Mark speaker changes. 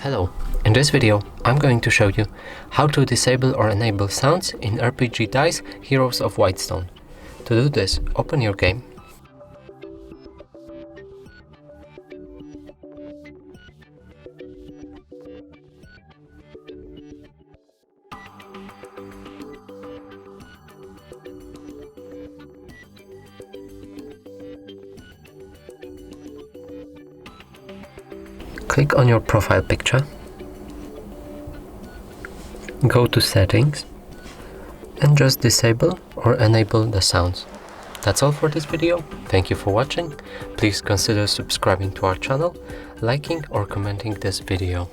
Speaker 1: Hello, in this video I'm going to show you how to disable or enable sounds in RPG DICE Heroes of Whitestone. To do this, open your game. Click on your profile picture, go to settings and just disable or enable the sounds. That's all for this video. Thank you for watching. Please consider subscribing to our channel, liking or commenting this video.